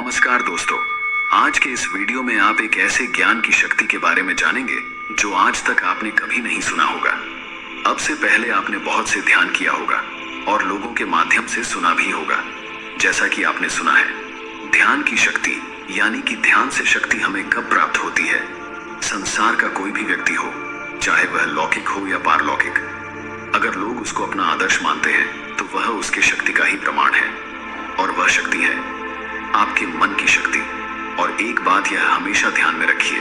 नमस्कार दोस्तों, आज के इस वीडियो में आप एक ऐसे ज्ञान की शक्ति के बारे में जानेंगे जो आज तक आपने कभी नहीं सुना होगा। अब से पहले आपने बहुत से ध्यान किया होगा और लोगों के माध्यम से सुना भी होगा। जैसा कि आपने सुना है, ध्यान की शक्ति यानी कि ध्यान से शक्ति हमें कब प्राप्त होती है। संसार का कोई भी व्यक्ति हो, चाहे वह लौकिक हो या पारलौकिक, अगर लोग उसको अपना आदर्श मानते हैं तो वह उसके शक्ति का ही प्रमाण है। और वह शक्ति है आपके मन की शक्ति। और एक बात यह हमेशा ध्यान में रखिए,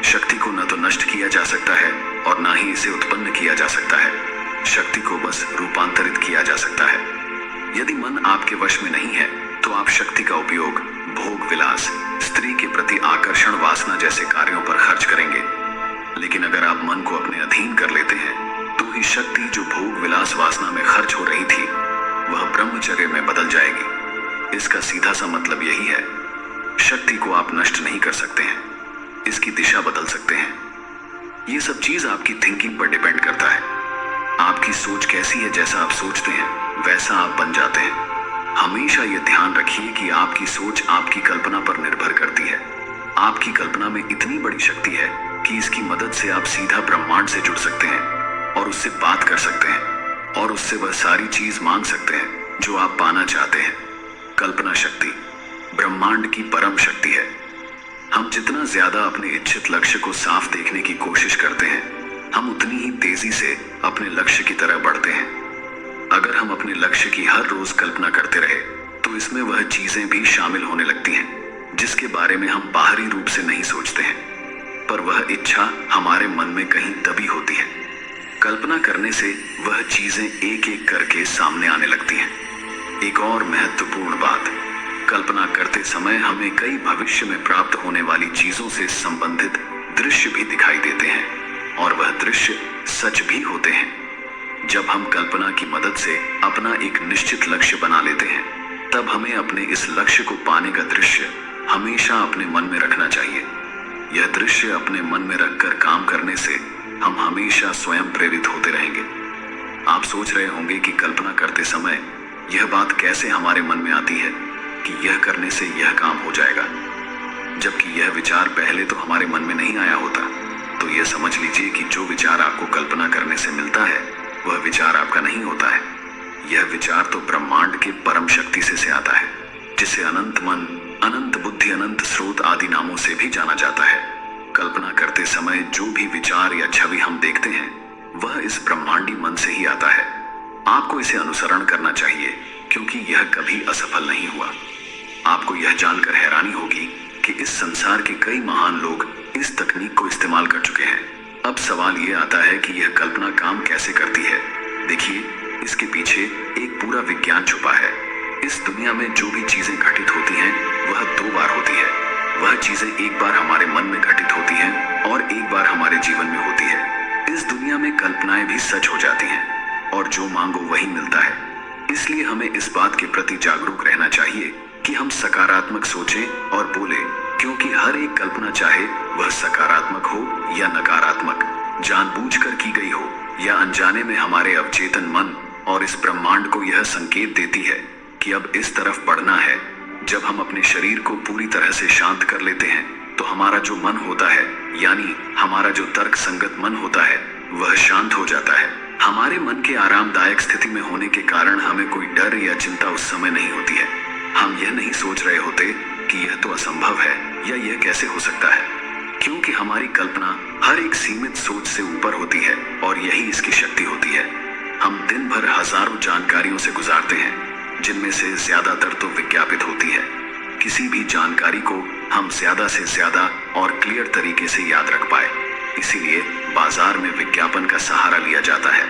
शक्ति को न तो नष्ट किया जा सकता है और ना ही इसे उत्पन्न किया जा सकता है। शक्ति को बस रूपांतरित किया जा सकता है। यदि मन आपके वश में नहीं है तो आप शक्ति का उपयोग भोग विलास, स्त्री के प्रति आकर्षण, वासना जैसे कार्यों पर खर्च करेंगे। लेकिन अगर आप मन को अपने अधीन कर लेते हैं तो ही शक्ति जो भोग विलास वासना में खर्च हो रही थी वह ब्रह्मचर्य में बदल जाएगी। इसका सीधा सा मतलब यही है, शक्ति को आप नष्ट नहीं कर सकते हैं, इसकी दिशा बदल सकते हैं। ये सब चीज आपकी थिंकिंग पर डिपेंड करता है। आपकी सोच कैसी है, जैसा आप सोचते हैं वैसा आप बन जाते हैं। हमेशा ये ध्यान रखिए कि आपकी सोच आपकी कल्पना पर निर्भर करती है। आपकी कल्पना में इतनी बड़ी शक्ति है कि इसकी मदद से आप सीधा ब्रह्मांड से जुड़ सकते हैं और उससे बात कर सकते हैं और उससे वह सारी चीज मांग सकते हैं जो आप पाना चाहते हैं। कल्पना शक्ति ब्रह्मांड की परम शक्ति है। हम जितना ज्यादा अपने इच्छित लक्ष्य को साफ देखने की कोशिश करते हैं, हम उतनी ही तेजी से अपने लक्ष्य की तरफ बढ़ते हैं। अगर हम अपने लक्ष्य की हर रोज कल्पना करते रहे तो इसमें वह चीजें भी शामिल होने लगती हैं जिसके बारे में हम बाहरी रूप से नहीं सोचते हैं, पर वह इच्छा हमारे मन में कहीं दबी होती है। कल्पना करने से वह चीजें एक एक करके सामने आने लगती हैं। एक और महत्वपूर्ण बात, कल्पना करते समय हमें कई भविष्य में प्राप्त होने वाली चीजों से संबंधित दृश्य भी दिखाई देते हैं और वह दृश्य सच भी होते हैं। जब हम कल्पना की मदद से अपना एक निश्चित लक्ष्य बना लेते हैं तब हमें अपने इस लक्ष्य को पाने का दृश्य हमेशा अपने मन में रखना चाहिए। यह दृश्य अपने मन में रखकर काम करने से हम हमेशा स्वयं प्रेरित होते रहेंगे। आप सोच रहे होंगे कि कल्पना करते समय यह बात कैसे हमारे मन में आती है कि यह करने से यह काम हो जाएगा, जबकि यह विचार पहले तो हमारे मन में नहीं आया होता। तो यह समझ लीजिए कि जो विचार आपको कल्पना करने से मिलता है वह विचार आपका नहीं होता है। यह विचार तो ब्रह्मांड के परम शक्ति से आता है, जिसे अनंत मन, अनंत बुद्धि, अनंत स्रोत आदि नामों से भी जाना जाता है। कल्पना करते समय जो भी विचार या छवि हम देखते हैं वह इस ब्रह्मांडी मन से ही आता है। आपको इसे अनुसरण करना चाहिए क्योंकि यह कभी असफल नहीं हुआ। आपको यह जानकर हैरानी होगी कि इस संसार के कई महान लोग इस तकनीक को इस्तेमाल कर चुके हैं। अब सवाल यह आता है कि यह कल्पना काम कैसे करती है। देखिए, इसके पीछे एक पूरा विज्ञान छुपा है। इस दुनिया में जो भी चीजें घटित होती हैं वह दो बार होती है। वह चीजें एक बार हमारे मन में घटित होती हैं और एक बार हमारे जीवन में होती है। इस दुनिया में कल्पनाएं भी सच हो जाती हैं और जो मांगो वही मिलता है। इसलिए हमें इस बात के प्रति जागरूक रहना चाहिए कि हम सकारात्मक सोचें और बोलें, क्योंकि हर एक कल्पना, चाहे वह सकारात्मक हो या नकारात्मक, जानबूझकर की गई हो या अनजाने में, हमारे अवचेतन मन और इस ब्रह्मांड को यह संकेत देती है कि अब इस तरफ बढ़ना है। जब हम अपने शरीर को पूरी तरह से शांत कर लेते हैं तो हमारा जो मन होता है, यानी हमारा जो तर्क संगत मन होता है, वह शांत हो जाता है। हमारे मन के आरामदायक स्थिति में होने के कारण हमें कोई डर या चिंता उस समय नहीं होती है। हम यह नहीं सोच रहे होते कि यह तो असंभव है या यह कैसे हो सकता है, क्योंकि हमारी कल्पना हर एक सीमित सोच से ऊपर होती है और यही इसकी शक्ति होती है। हम दिन भर हजारों जानकारियों से गुजारते हैं जिनमें से ज्यादातर तो विज्ञापित होती है। किसी भी जानकारी को हम ज्यादा से ज्यादा और क्लियर तरीके से याद रख पाए, इसीलिए बाजार में विज्ञापन का सहारा लिया जाता है,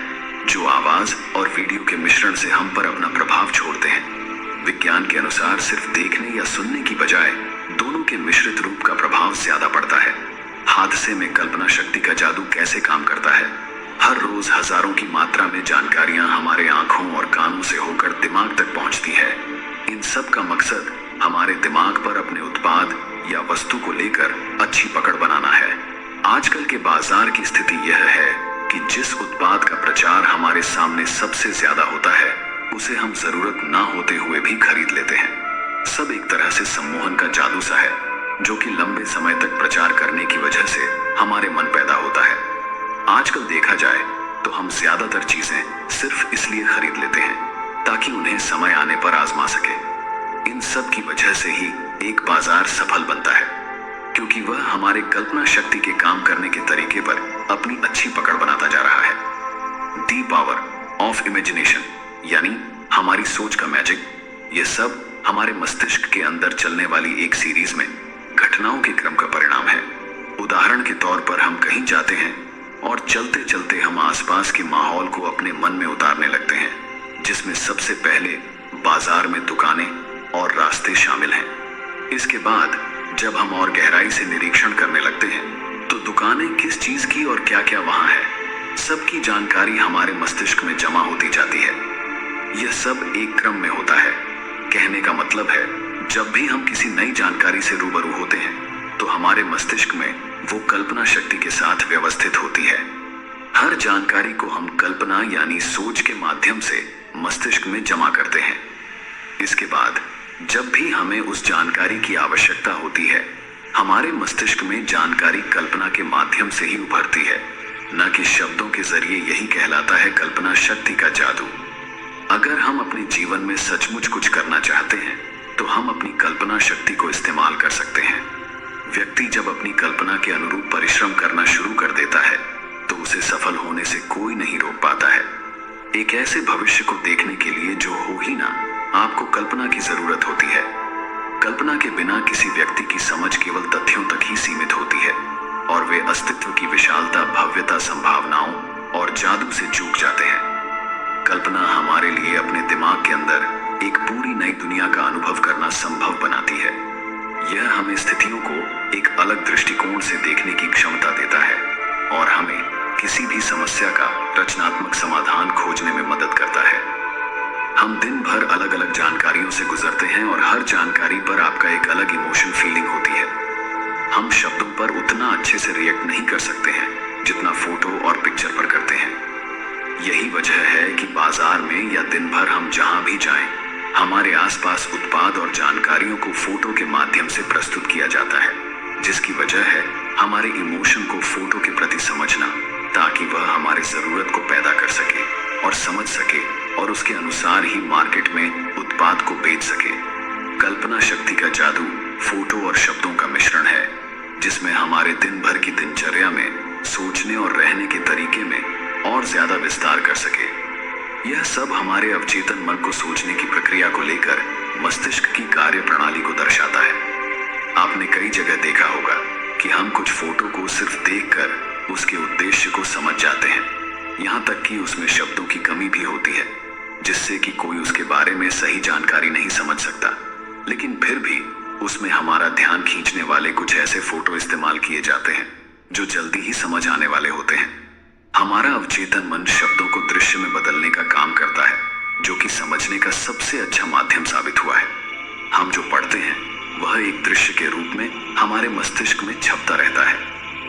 जो आवाज और वीडियो के मिश्रण से हम पर अपना प्रभाव छोड़ते हैं। विज्ञान के अनुसार सिर्फ देखने या सुनने की बजाय दोनों के मिश्रित रूप का प्रभाव ज्यादा पड़ता है। हादसे में कल्पना शक्ति का जादू कैसे काम करता है। हर रोज हजारों की मात्रा में जानकारियां हमारे आंखों और कानों से होकर दिमाग तक पहुंचती है। इन सब का मकसद हमारे दिमाग पर अपने उत्पाद या वस्तु को लेकर अच्छी पकड़ बनाना है। आजकल के बाजार की स्थिति यह है कि जिस उत्पाद का प्रचार हमारे सामने सबसे ज्यादा होता है उसे हम जरूरत ना होते हुए भी खरीद लेते हैं। सब एक तरह से सम्मोहन का जादू सा है, जो कि लंबे समय तक प्रचार करने की वजह से हमारे मन पैदा होता है। आजकल देखा जाए तो हम ज्यादातर चीजें सिर्फ इसलिए खरीद लेते हैं ताकि उन्हें समय आने पर आजमा सके। इन सब की वजह से ही एक बाजार सफल बनता है, क्योंकि वह हमारे कल्पना शक्ति के काम करने के तरीके पर अपनी अच्छी पकड़ बनाता जा रहा है। दी पावर ऑफ इमेजिनेशन, यानी हमारी सोच का मैजिक, ये सब हमारे मस्तिष्क के अंदर चलने वाली एक सीरीज में घटनाओं के क्रम का परिणाम है। उदाहरण के तौर पर हम कहीं जाते हैं और चलते चलते हम आसपास के माहौल को अपने मन में उतारने लगते हैं, जिसमें सबसे पहले बाजार में दुकानें और रास्ते शामिल हैं। इसके बाद जब हम और गहराई से निरीक्षण करने लगते हैं तो दुकानें किस चीज की और क्या क्या वहां है, सबकी जानकारी हमारे मस्तिष्क में जमा होती जाती है। यह सब एक क्रम में होता है। कहने का मतलब है, जब भी हम किसी नई जानकारी से रूबरू होते हैं तो हमारे मस्तिष्क में वो कल्पना शक्ति के साथ व्यवस्थित होती है। हर जानकारी को हम कल्पना यानी सोच के माध्यम से मस्तिष्क में जमा करते हैं। इसके बाद जब भी हमें उस जानकारी की आवश्यकता होती है, हमारे मस्तिष्क में जानकारी कल्पना के माध्यम से ही उभरती है, न कि शब्दों के जरिए। यही कहलाता है कल्पना शक्ति का जादू। अगर हम अपने जीवन में सचमुच कुछ करना चाहते हैं तो हम अपनी कल्पना शक्ति को इस्तेमाल कर सकते हैं। व्यक्ति जब अपनी कल्पना के अनुरूप परिश्रम करना शुरू कर देता है तो उसे सफल होने से कोई नहीं रोक पाता है। एक ऐसे भविष्य को देखने के लिए जो हो ही ना, आपको कल्पना की जरूरत होती है। कल्पना के बिना किसी व्यक्ति की समझ केवल तथ्यों तक ही सीमित होती है और वे अस्तित्व की विशालता, भव्यता, संभावनाओं और जादू से चूक जाते हैं। कल्पना हमारे लिए अपने दिमाग के अंदर एक पूरी नई दुनिया का अनुभव करना संभव बनाती है। यह हमें स्थितियों को एक अलग दृष्टिकोण से देखने की क्षमता देता है और हमें किसी भी समस्या का रचनात्मक समाधान खोजने में मदद करता है। हम दिन भर अलग अलग जानकारियों से गुजरते हैं और हर जानकारी पर आपका एक अलग इमोशन फीलिंग होती है। हम शब्दों पर उतना अच्छे से रिएक्ट नहीं कर सकते हैं जितना फोटो और पिक्चर पर करते हैं। यही वजह है कि बाजार में या दिन भर हम जहां भी जाएं, हमारे आसपास उत्पाद और जानकारियों को फोटो के माध्यम से प्रस्तुत किया जाता है, जिसकी वजह है हमारे इमोशन को फोटो के प्रति समझना, ताकि वह हमारी जरूरत को पैदा कर सके और समझ सके और उसके अनुसार ही मार्केट में उत्पाद को बेच सके। कल्पना शक्ति का जादू फोटो और शब्दों का मिश्रण है, जिसमें हमारे दिन भर की दिनचर्या में सोचने और रहने के तरीके में और ज्यादा विस्तार कर सके। यह सब हमारे अवचेतन मन को सोचने की प्रक्रिया को लेकर मस्तिष्क की कार्य प्रणाली को दर्शाता है। आपने कई जगह देखा होगा कि हम कुछ फोटो को सिर्फ देखकर उसके उद्देश्य को समझ जाते हैं, यहाँ तक कि उसमें शब्दों की कमी भी होती है, जिससे कि कोई उसके बारे में सही जानकारी नहीं समझ सकता। लेकिन फिर भी उसमें हमारा ध्यान खींचने वाले कुछ ऐसे फोटो इस्तेमाल किए जाते हैं जो जल्दी ही समझ आने वाले होते हैं। हमारा अवचेतन मन शब्दों को दृश्य में बदलने का काम करता है, जो कि समझने का सबसे अच्छा माध्यम साबित हुआ है। हम जो पढ़ते हैं वह एक दृश्य के रूप में हमारे मस्तिष्क में छपता रहता है।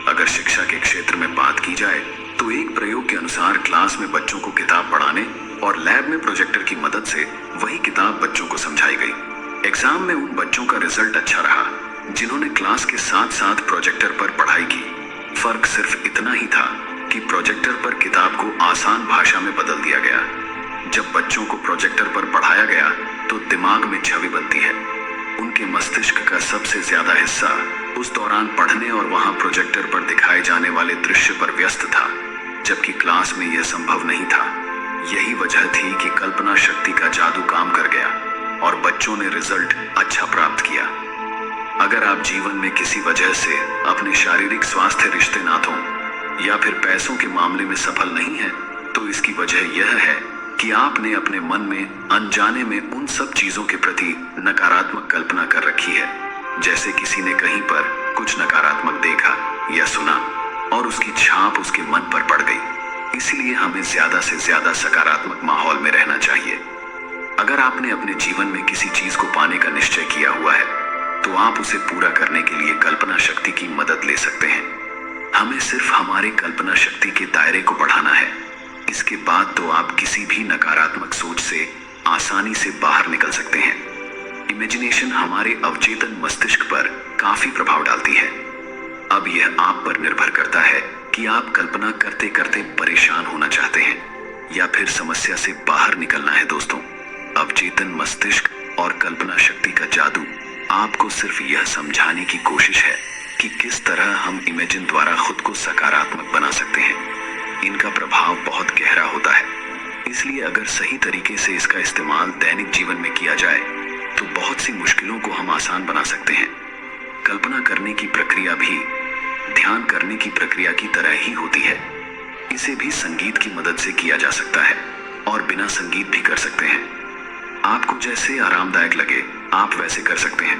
अगर शिक्षा के क्षेत्र में बात की जाए तो एक प्रयोग के अनुसार क्लास में बच्चों को किताब पढ़ाने और लैब में प्रोजेक्टर की मदद से वही किताब बच्चों को समझाई गई। एग्जाम में उन बच्चों का रिजल्ट अच्छा रहा जिन्होंने क्लास के साथ साथ प्रोजेक्टर पर पढ़ाई की। फर्क सिर्फ इतना ही था कि प्रोजेक्टर पर किताब को आसान भाषा में बदल दिया गया। जब बच्चों को प्रोजेक्टर पर पढ़ाया गया तो दिमाग में छवि बनती है। उनके मस्तिष्क का सबसे ज्यादा हिस्सा उस दौरान पढ़ने और वहां प्रोजेक्टर पर दिखाए जाने वाले दृश्य पर व्यस्त था, जबकि क्लास में यह संभव नहीं था। यही वजह थी कि कल्पना शक्ति का जादू काम कर गया और बच्चों ने रिजल्ट अच्छा प्राप्त किया। अगर आप जीवन में किसी वजह से अपने शारीरिक स्वास्थ्य, रिश्ते नातों या फिर पैसों के मामले में सफल नहीं है, तो इसकी वजह यह है कि आपने अपने मन में अनजाने में उन सब चीजों के प्रति नकारात्मक कल्पना कर रखी है। जैसे किसी ने कहीं पर कुछ नकारात्मक देखा या सुना और उसकी छाप उसके मन पर पड़ गई। इसलिए हमें ज्यादा से ज्यादा सकारात्मक माहौल में रहना चाहिए। अगर आपने अपने जीवन में किसी चीज को पाने का निश्चय किया हुआ है तो आप उसे पूरा करने के लिए कल्पना शक्ति की मदद ले सकते हैं। हमें सिर्फ हमारी कल्पना शक्ति के दायरे को बढ़ाना है। इसके बाद तो आप किसी भी नकारात्मक सोच से आसानी से बाहर निकल सकते हैं। इमेजिनेशन हमारे अवचेतन मस्तिष्क पर काफी प्रभाव डालती है। अब यह आप पर निर्भर करता है कि आप कल्पना करते करते परेशान होना चाहते हैं या फिर समस्या से बाहर निकलना है। दोस्तों, अवचेतन मस्तिष्क और कल्पना शक्ति का जादू आपको सिर्फ यह समझाने की कोशिश है कि किस तरह हम इमेजिन द्वारा खुद को सकारात्मक बना सकते हैं। इनका प्रभाव बहुत गहरा होता है, इसलिए अगर सही तरीके से इसका इस्तेमाल दैनिक जीवन में किया जाए तो बहुत सी मुश्किलों को हम आसान बना सकते हैं। कल्पना करने की प्रक्रिया भी ध्यान करने की प्रक्रिया की तरह ही होती है। इसे भी संगीत की मदद से किया जा सकता है और बिना संगीत भी कर सकते हैं। आपको जैसे आरामदायक लगे आप वैसे कर सकते हैं।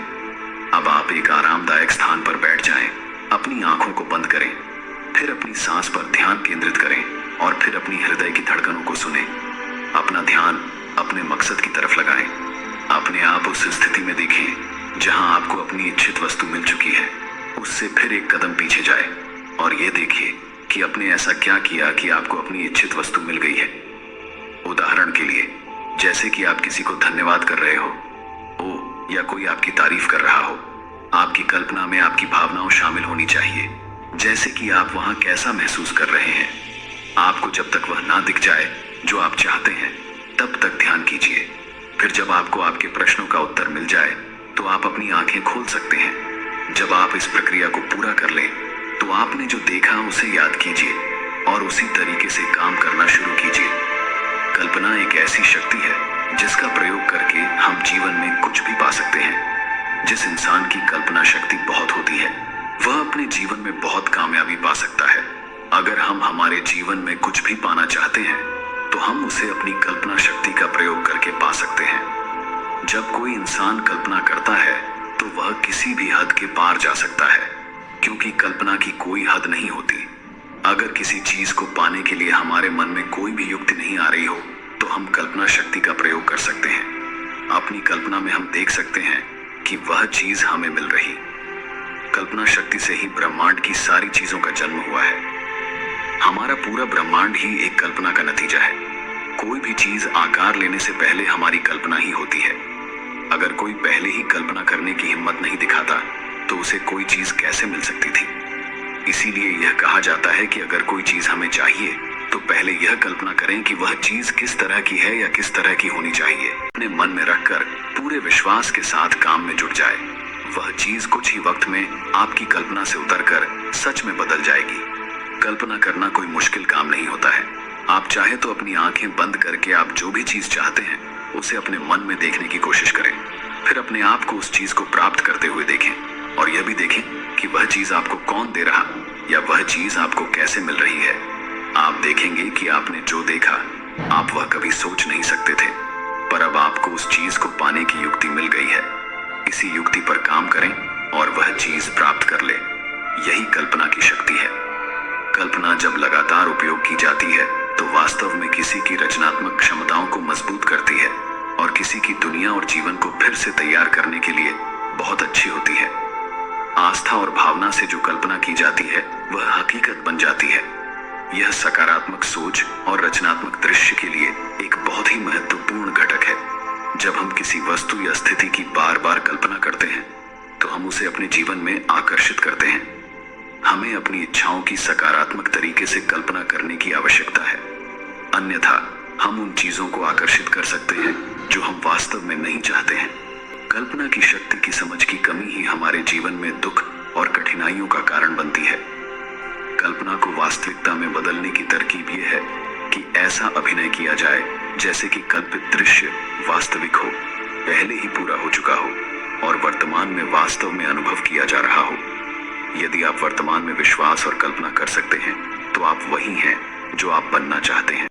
अब आप एक आरामदायक स्थान पर बैठ जाएं, अपनी आंखों को बंद करें, फिर अपनी सांस पर ध्यान केंद्रित करें और फिर अपनी हृदय की धड़कनों को सुनें। अपना ध्यान अपने मकसद की तरफ लगाएं। अपने आप उस स्थिति में देखें जहां आपको अपनी इच्छित वस्तु मिल चुकी है। उससे फिर एक कदम पीछे जाए और ये देखिए कि आपने ऐसा क्या किया कि आपको अपनी इच्छित वस्तु मिल गई है। उदाहरण के लिए, जैसे कि आप किसी को धन्यवाद कर रहे हो या कोई आपकी तारीफ कर रहा हो। आपकी कल्पना में आपकी भावनाओं शामिल होनी चाहिए, जैसे कि आप वहां कैसा महसूस कर रहे हैं। आपको जब तक वह ना दिख जाए जो आप चाहते हैं तब तक ध्यान कीजिए। फिर जब आपको आपके प्रश्नों का उत्तर मिल जाए तो आप अपनी आंखें खोल सकते हैं। जब आप इस प्रक्रिया को पूरा कर लें तो आपने जो देखा उसे याद कीजिए और उसी तरीके से काम करना शुरू कीजिए। कल्पना एक ऐसी शक्ति है जिसका प्रयोग करके हम जीवन में कुछ भी पा सकते हैं। जिस इंसान की कल्पना शक्ति बहुत होती है वह अपने जीवन में बहुत कामयाबी पा सकता है। अगर हम हमारे जीवन में कुछ भी पाना चाहते हैं तो हम उसे अपनी कल्पना शक्ति का प्रयोग करके पा सकते हैं। जब कोई इंसान कल्पना करता है तो वह किसी भी हद के पार जा सकता है, क्योंकि कल्पना की कोई हद नहीं होती। अगर किसी चीज को पाने के लिए हमारे मन में कोई भी युक्ति नहीं आ रही हो तो हम कल्पना शक्ति का प्रयोग कर सकते हैं। अपनी कल्पना में हम देख सकते हैं कि वह चीज हमें मिल रही। कल्पना शक्ति से ही ब्रह्मांड की सारी चीजों का जन्म हुआ है। हमारा पूरा ब्रह्मांड ही एक कल्पना का नतीजा है। कोई भी चीज आकार लेने से पहले हमारी कल्पना ही होती है। अगर कोई पहले ही कल्पना करने की हिम्मत नहीं दिखाता तो उसे कोई चीज कैसे मिल सकती थी। इसीलिए यह कहा जाता है कि अगर कोई चीज हमें चाहिए तो पहले यह कल्पना करें कि वह चीज किस तरह की है या किस तरह की होनी चाहिए। अपने मन में रखकर पूरे विश्वास के साथ काम में जुट जाए। वह चीज कुछ ही वक्त में आपकी कल्पना से उतरकर सच में बदल जाएगी। कल्पना करना कोई मुश्किल काम नहीं होता है। आप चाहे तो अपनी आंखें बंद करके आप जो भी चीज चाहते हैं उसे अपने मन में देखने की कोशिश करें। फिर अपने आप को उस चीज को प्राप्त करते हुए देखें और यह भी देखें कि वह चीज आपको कौन दे रहा या वह चीज आपको कैसे मिल रही है। आप देखेंगे कि आपने जो देखा आप वह कभी सोच नहीं सकते थे, पर अब आपको उस चीज को पाने की युक्ति मिल गई है। इसी युक्ति पर काम करें और वह चीज प्राप्त कर ले। यही कल्पना की शक्ति है। कल्पना जब लगातार उपयोग की जाती है तो वास्तव में किसी की रचनात्मक क्षमताओं को मजबूत करती है और किसी की दुनिया और जीवन को फिर से तैयार करने के लिए बहुत अच्छी होती है। आस्था और भावना से जो कल्पना की जाती है वह हकीकत बन जाती है। यह सकारात्मक सोच और रचनात्मक दृश्य के लिए एक बहुत ही महत्वपूर्ण घटक है। जब हम किसी वस्तु या स्थिति की बार बार कल्पना करते हैं तो हम उसे अपने जीवन में आकर्षित करते हैं। हमें अपनी इच्छाओं की सकारात्मक तरीके से कल्पना करने की आवश्यकता है, अन्यथा हम उन चीजों को आकर्षित कर सकते हैं जो हम वास्तव में नहीं चाहते हैं। कल्पना की शक्ति की समझ की कमी ही हमारे जीवन में दुख और कठिनाइयों का कारण बनती है। कल्पना को वास्तविकता में बदलने की तरकीब यह है कि ऐसा अभिनय किया जाए जैसे कि कल्पित दृश्य वास्तविक हो, पहले ही पूरा हो चुका हो और वर्तमान में वास्तव में अनुभव किया जा रहा हो। यदि आप वर्तमान में विश्वास और कल्पना कर सकते हैं तो आप वही हैं जो आप बनना चाहते हैं।